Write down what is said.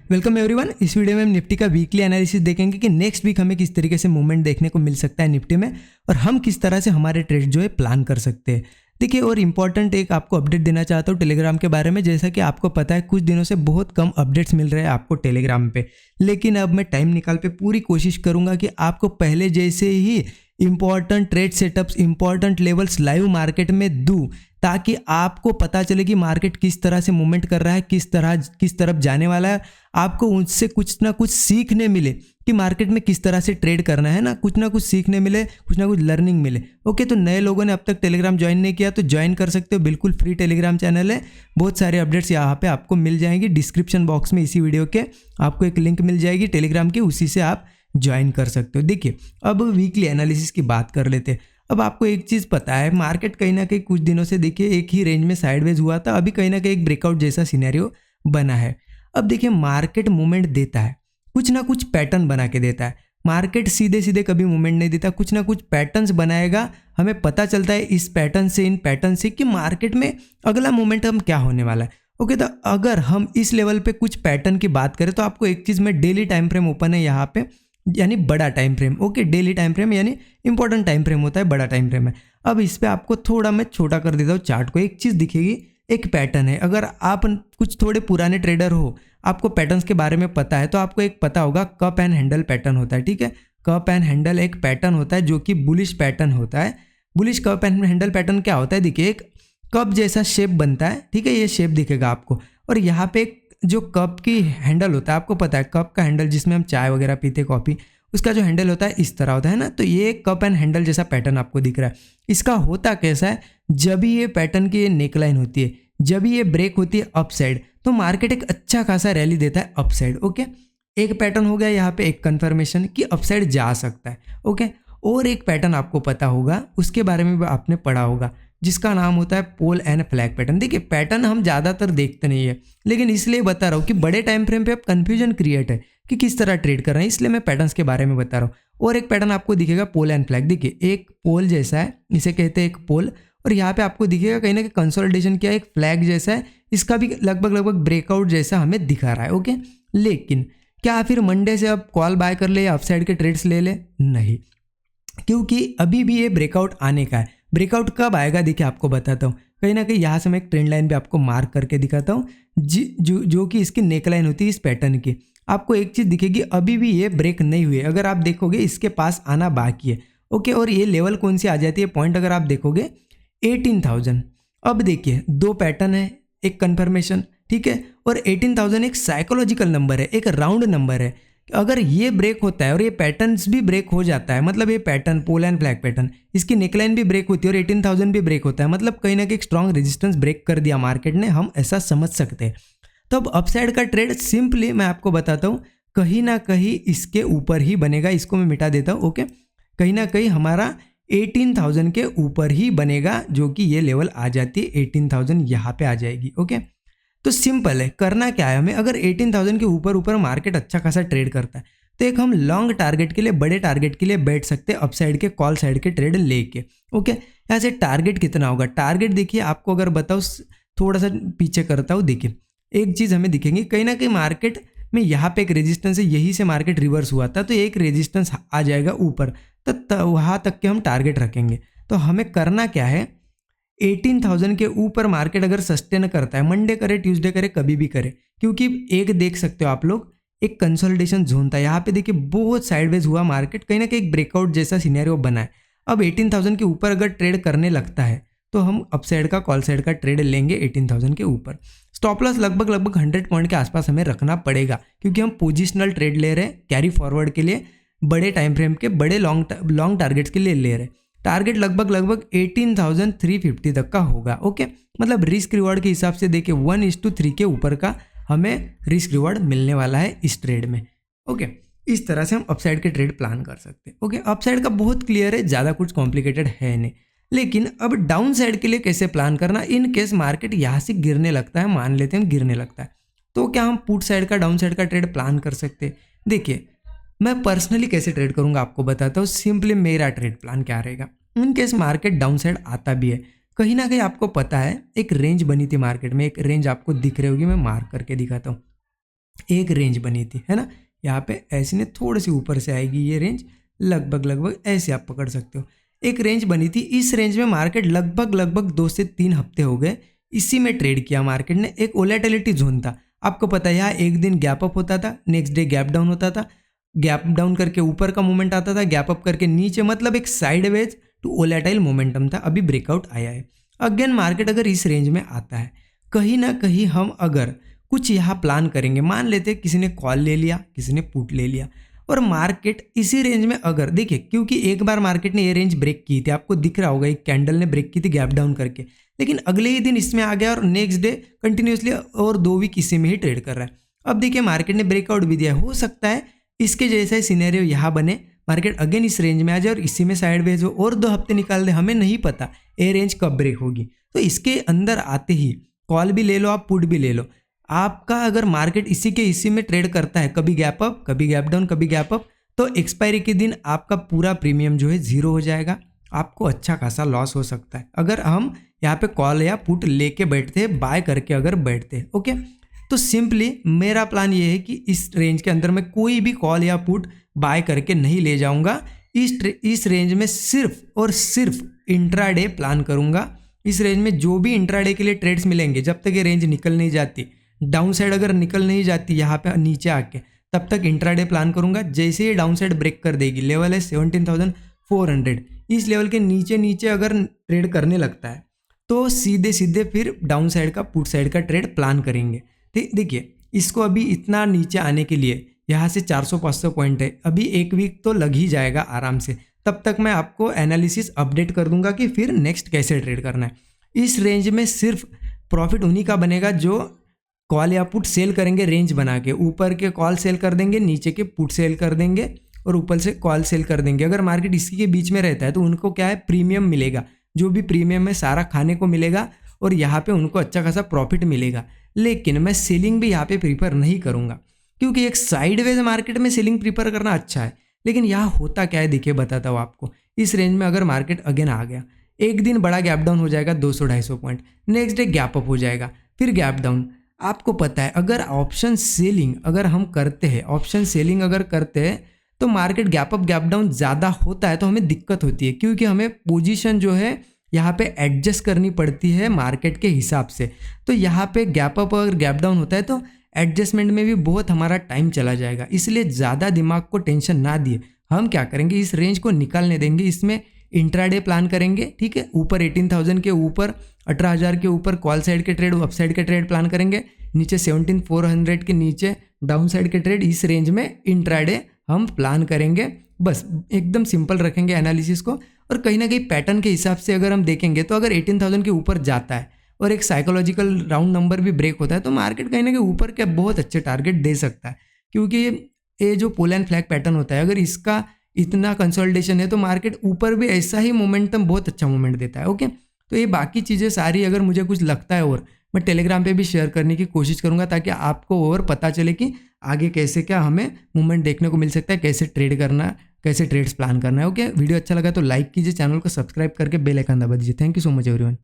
Welcome everyone. इस video में हम निफ्टी का वीकली एनालिसिस देखेंगे कि नेक्स्ट वीक हमें किस तरीके से मूवमेंट देखने को मिल सकता है निफ्टी में और हम किस तरह से हमारे ट्रेड जो है प्लान कर सकते हैं। देखिए, और इम्पॉर्टेंट एक आपको अपडेट देना चाहता हूँ टेलीग्राम के बारे में। जैसा कि आपको पता है कुछ दिनों से बहुत कम अपडेट्स मिल रहे हैं आपको टेलीग्राम पे, लेकिन अब मैं टाइम निकाल पे पूरी कोशिश करूँगा कि आपको पहले जैसे ही important trade setups, important levels live market में दूँ, ताकि आपको पता चले कि मार्केट किस तरह से मूवमेंट कर रहा है, किस तरफ जाने वाला है। आपको उससे कुछ ना कुछ सीखने मिले कि मार्केट में किस तरह से ट्रेड करना है ना कुछ सीखने मिले, कुछ ना कुछ लर्निंग मिले। ओके, तो नए लोगों ने अब तक टेलीग्राम ज्वाइन नहीं किया तो ज्वाइन कर सकते हो। बिल्कुल फ्री टेलीग्राम चैनल है। बहुत सारे अपडेट्स यहाँ पे आपको मिल जाएंगी। डिस्क्रिप्शन बॉक्स में इसी वीडियो के आपको एक लिंक मिल जाएगी टेलीग्राम की, उसी से आप ज्वाइन कर सकते हो। देखिए, अब वीकली एनालिसिस की बात कर लेते हैं। अब आपको एक चीज़ पता है, मार्केट कहीं ना कहीं कुछ दिनों से देखिए एक ही रेंज में साइडवेज हुआ था, अभी कहीं ना कहीं एक ब्रेकआउट जैसा सिनेरियो बना है। अब देखिए, मार्केट मूवमेंट देता है, कुछ ना कुछ पैटर्न बना के देता है। मार्केट सीधे सीधे कभी मूवमेंट नहीं देता, कुछ ना कुछ पैटर्न्स बनाएगा। हमें पता चलता है इस पैटर्न से, इन पैटर्न से कि मार्केट में अगला मोमेंटम क्या होने वाला है। ओके, तो अगर हम इस लेवल पे कुछ पैटर्न की बात करें तो आपको एक चीज़ में डेली टाइम फ्रेम ओपन है यहाँ पे, यानी बड़ा time frame. Okay, daily time frame यानी इंपॉर्टेंट टाइम फ्रेम होता है, बड़ा टाइम फ्रेम है। अब इस पे आपको थोड़ा मैं छोटा कर देता हूँ चार्ट को। एक चीज़ दिखेगी, एक पैटर्न है। अगर आप कुछ थोड़े पुराने ट्रेडर हो, आपको पैटर्न्स के बारे में पता है, तो आपको एक पता होगा कप एंड हैंडल पैटर्न होता है। ठीक है, कप एंड हैंडल एक पैटर्न होता है जो कि बुलिश पैटर्न होता है। Bullish cup and handle pattern क्या होता है? देखिए, एक कप जैसा शेप बनता है। ठीक है, ये शेप दिखेगा आपको, और यहाँ पे एक जो कप की हैंडल होता है, आपको पता है कप का हैंडल जिसमें हम चाय वगैरह पीते, कॉफ़ी, उसका जो हैंडल होता है इस तरह होता है ना। तो ये कप एंड हैंडल जैसा पैटर्न आपको दिख रहा है। इसका होता कैसा है, जब भी ये पैटर्न की नेकलाइन होती है, जब भी ये ब्रेक होती है अप साइड, तो मार्केट एक अच्छा खासा रैली देता है अप साइड। ओके, एक पैटर्न हो गया यहाँ पे, एक कंफर्मेशन कि अप साइड जा सकता है। ओके, और एक पैटर्न आपको पता होगा, उसके बारे में भी आपने पढ़ा होगा, जिसका नाम होता है पोल एंड फ्लैग पैटर्न। देखिए, पैटर्न हम ज़्यादातर देखते नहीं है, लेकिन इसलिए बता रहा हूँ कि बड़े टाइम फ्रेम पे अब कन्फ्यूजन क्रिएट है कि किस तरह ट्रेड कर रहे हैं, इसलिए मैं पैटर्न्स के बारे में बता रहा हूँ। और एक पैटर्न आपको दिखेगा पोल एंड फ्लैग। देखिए, एक पोल जैसा है, इसे कहते हैं एक पोल, और यहाँ पे आपको दिखेगा कहीं ना कहीं कंसोलिडेशन किया, एक फ्लैग जैसा है, इसका भी लगभग ब्रेकआउट जैसा हमें दिखा रहा है। ओके, लेकिन क्या फिर मंडे से अब कॉल बाय कर ले या अपसाइड के ट्रेड्स ले ले? नहीं, क्योंकि अभी भी ये ब्रेकआउट आने का है। ब्रेकआउट कब आएगा देखिए, आपको बताता हूँ। कहीं ना कहीं यहाँ से मैं एक ट्रेंड लाइन भी आपको मार्क करके दिखाता हूँ, जो कि इसकी नेक लाइन होती है इस पैटर्न की। आपको एक चीज़ दिखेगी, अभी भी ये ब्रेक नहीं हुई है। अगर आप देखोगे इसके पास आना बाकी है। ओके, और ये लेवल कौन सी आ जाती है पॉइंट, अगर आप देखोगे 18,000। अब देखिए, दो पैटर्न है, एक कन्फर्मेशन, ठीक है, और 18,000 एक साइकोलॉजिकल नंबर है, एक राउंड नंबर है। अगर ये ब्रेक होता है और ये पैटर्न्स भी ब्रेक हो जाता है, मतलब ये pattern pole and flag pattern, इसकी नेकलाइन भी ब्रेक होती है और 18,000 भी ब्रेक होता है, मतलब कहीं ना कहीं एक स्ट्रॉन्ग रेजिस्टेंस ब्रेक कर दिया मार्केट ने, हम ऐसा समझ सकते हैं। तो अब अपसाइड का ट्रेड सिंपली मैं आपको बताता हूँ, कहीं ना कहीं इसके ऊपर ही बनेगा। इसको मैं मिटा देता हूँ। ओके, कहीं ना कहीं हमारा 18,000 के ऊपर ही बनेगा, जो कि ये लेवल आ जाती है 18,000 यहाँ पे आ जाएगी। ओके, तो सिंपल है, करना क्या है हमें। अगर 18,000 के ऊपर मार्केट अच्छा खासा ट्रेड करता है, तो एक हम लॉन्ग टारगेट के लिए, बड़े टारगेट के लिए बैठ सकते हैं अपसाइड के कॉल साइड के ट्रेड लेके। ओके, यहाँ से टारगेट कितना होगा? टारगेट देखिए, आपको अगर बताओ, थोड़ा सा पीछे करता हूँ। देखिए, एक चीज़ हमें दिखेंगी, कहीं ना कहीं मार्केट में यहाँ पे एक रेजिस्टेंस है, यही से मार्केट रिवर्स हुआ था, तो एक रेजिस्टेंस आ जाएगा ऊपर, तो वहाँ तक के हम टारगेट रखेंगे। तो हमें करना क्या है, 18,000 के ऊपर मार्केट अगर सस्टेन करता है, मंडे करे, ट्यूसडे करे, कभी भी करे, क्योंकि एक देख सकते हो आप लोग, एक कंसोलिडेशन जोन था यहाँ पे। देखिए, बहुत साइडवेज हुआ मार्केट, कहीं ना कहीं एक ब्रेकआउट जैसा सिनेरियो बना है। अब 18,000 के ऊपर अगर ट्रेड करने लगता है, तो हम अपसाइड का कॉल साइड का ट्रेड लेंगे 18,000 के ऊपर। स्टॉप लॉस लगभग 100 पॉइंट के आसपास हमें रखना पड़ेगा, क्योंकि हम पोजिशनल ट्रेड ले रहे हैं, कैरी फॉरवर्ड के लिए, बड़े टाइम फ्रेम के, बड़े लॉन्ग टारगेट्स के लिए ले रहे हैं। टारगेट लगभग 18,350 तक का होगा। ओके, मतलब रिस्क रिवॉर्ड के हिसाब से देखिए 1:3 के ऊपर का हमें रिस्क रिवॉर्ड मिलने वाला है इस ट्रेड में। ओके, इस तरह से हम अपसाइड के ट्रेड प्लान कर सकते हैं। ओके, अपसाइड का बहुत क्लियर है, ज़्यादा कुछ कॉम्प्लिकेटेड है नहीं। लेकिन अब डाउन साइड के लिए कैसे प्लान करना, इन केस मार्केट यहाँ से गिरने लगता है, मान लेते हैं गिरने लगता है, तो क्या हम पुट साइड का, डाउन साइड का ट्रेड प्लान कर सकते हैं? देखिए, मैं पर्सनली कैसे ट्रेड करूंगा आपको बताता हूँ। सिंपली मेरा ट्रेड प्लान क्या रहेगा, in case market down side आता भी है, कहीं ना कहीं आपको पता है एक रेंज बनी थी मार्केट में, एक रेंज आपको दिख रही होगी, मैं मार्क करके दिखाता हूँ। एक रेंज बनी थी, है ना। यहाँ पे ऐसे ने थोड़ी सी ऊपर से आएगी ये रेंज, लगभग ऐसे आप पकड़ सकते हो। एक रेंज बनी थी, इस रेंज में मार्केट लगभग 2 से 3 हफ्ते हो गए इसी में ट्रेड किया मार्केट ने। एक वोलेटिलिटी जोन था, आपको पता है, यहाँ एक दिन गैप अप होता था, नेक्स्ट डे गैप डाउन होता था, गैप डाउन करके ऊपर का मूवमेंट आता था, गैप अप करके नीचे, मतलब एक साइडवेज टू वोलेटाइल मोमेंटम था। अभी ब्रेकआउट आया है। अगेन मार्केट अगर इस रेंज में आता है, कहीं ना कहीं हम अगर कुछ यहाँ प्लान करेंगे, मान लेते किसी ने कॉल ले लिया, किसी ने पुट ले लिया, और मार्केट इसी रेंज में अगर देखिए, क्योंकि एक बार मार्केट ने ये रेंज ब्रेक की थी, आपको दिख रहा होगा, एक कैंडल ने ब्रेक की थी गैप डाउन करके, लेकिन अगले ही दिन इसमें आ गया और नेक्स्ट डे कंटिन्यूसली और 2 वीक इसी में ही ट्रेड कर रहा है। अब देखिए मार्केट ने ब्रेकआउट भी दिया है, हो सकता है इसके जैसा सिनेरियो यहाँ बने, मार्केट अगेन इस रेंज में आ जाए और इसी में साइडवेज हो और 2 हफ्ते निकाल दे, हमें नहीं पता ये रेंज कब ब्रेक होगी। तो इसके अंदर आते ही कॉल भी ले लो, आप पुट भी ले लो। आपका अगर मार्केट इसी में ट्रेड करता है, कभी गैप अप, कभी गैप डाउन, कभी गैप अप, तो एक्सपायरी के दिन आपका पूरा प्रीमियम जो है 0 हो जाएगा, आपको अच्छा खासा लॉस हो सकता है अगर हम यहाँ पे कॉल या पुट लेके बैठते, बाय करके अगर बैठते। ओके, तो सिंपली मेरा प्लान ये है कि इस रेंज के अंदर मैं कोई भी कॉल या पुट बाय करके नहीं ले जाऊंगा। इस रेंज में सिर्फ और सिर्फ इंट्राडे प्लान करूंगा। इस रेंज में जो भी इंट्राडे के लिए ट्रेड्स मिलेंगे, जब तक ये रेंज निकल नहीं जाती, डाउन साइड अगर निकल नहीं जाती यहाँ पे नीचे आके, तब तक इंट्राडे प्लान करूंगा। जैसे ही डाउन साइड ब्रेक कर देगी, लेवल है 17,400, इस लेवल के नीचे अगर ट्रेड करने लगता है तो सीधे फिर डाउन साइड का, पुट साइड का ट्रेड प्लान करेंगे। देखिए इसको अभी इतना नीचे आने के लिए यहाँ से 400-500 पॉइंट है, अभी 1 वीक तो लग ही जाएगा आराम से। तब तक मैं आपको एनालिसिस अपडेट कर दूंगा कि फिर नेक्स्ट कैसे ट्रेड करना है। इस रेंज में सिर्फ प्रॉफिट उन्हीं का बनेगा जो कॉल या पुट सेल करेंगे रेंज बना के, ऊपर के कॉल सेल कर देंगे, नीचे के पुट सेल कर देंगे और ऊपर से कॉल सेल कर देंगे। अगर मार्केट इसी के बीच में रहता है तो उनको क्या है, प्रीमियम मिलेगा, जो भी प्रीमियम है सारा खाने को मिलेगा और यहाँ पे उनको अच्छा खासा प्रॉफिट मिलेगा। लेकिन मैं सेलिंग भी यहाँ पे प्रीफर नहीं करूँगा, क्योंकि एक साइडवेज मार्केट में सेलिंग प्रीफर करना अच्छा है, लेकिन यहाँ होता क्या है देखिए, बताता हूँ आपको। इस रेंज में अगर मार्केट अगेन आ गया, एक दिन बड़ा गैप डाउन हो जाएगा 200-250 point, next day gap up हो जाएगा, फिर गैप डाउन। आपको पता है अगर ऑप्शन सेलिंग अगर हम करते हैं, ऑप्शन सेलिंग अगर करते हैं तो market gap up gap down ज़्यादा होता है तो हमें दिक्कत होती है, क्योंकि हमें पोजीशन जो है यहाँ पे एडजस्ट करनी पड़ती है मार्केट के हिसाब से। तो यहाँ पे गैप अप और गैप डाउन होता है तो एडजस्टमेंट में भी बहुत हमारा टाइम चला जाएगा। इसलिए ज़्यादा दिमाग को टेंशन ना दिए, हम क्या करेंगे, इस रेंज को निकालने देंगे, इसमें इंट्राडे प्लान करेंगे, ठीक है। ऊपर 18,000 के ऊपर, 18,000 के ऊपर कॉल साइड के ट्रेड, अप साइड के ट्रेड प्लान करेंगे, नीचे 17,400 के नीचे डाउन साइड के ट्रेड, इस रेंज में इंट्राडे हम प्लान करेंगे। बस एकदम सिंपल रखेंगे एनालिसिस को, और कहीं ना कहीं पैटर्न के हिसाब से अगर हम देखेंगे तो अगर 18,000 के ऊपर जाता है और एक साइकोलॉजिकल राउंड नंबर भी ब्रेक होता है तो मार्केट कहीं ना कहीं ऊपर के बहुत अच्छे टारगेट दे सकता है, क्योंकि ये जो पोल एंड फ्लैग पैटर्न होता है, अगर इसका इतना कंसोलिडेशन है तो मार्केट ऊपर भी ऐसा ही मोमेंटम, बहुत अच्छा मोमेंट देता है। ओके, तो ये बाकी चीज़ें सारी अगर मुझे कुछ लगता है और मैं टेलीग्राम पे भी शेयर करने की कोशिश करूंगा, ताकि आपको और पता चले कि आगे कैसे क्या हमें मूवमेंट देखने को मिल सकता है, कैसे ट्रेड करना, कैसे ट्रेड्स प्लान करना है। ओके, वीडियो अच्छा लगा तो लाइक कीजिए, चैनल को सब्सक्राइब करके बेल आइकन दबा दीजिए। Thank you so much everyone.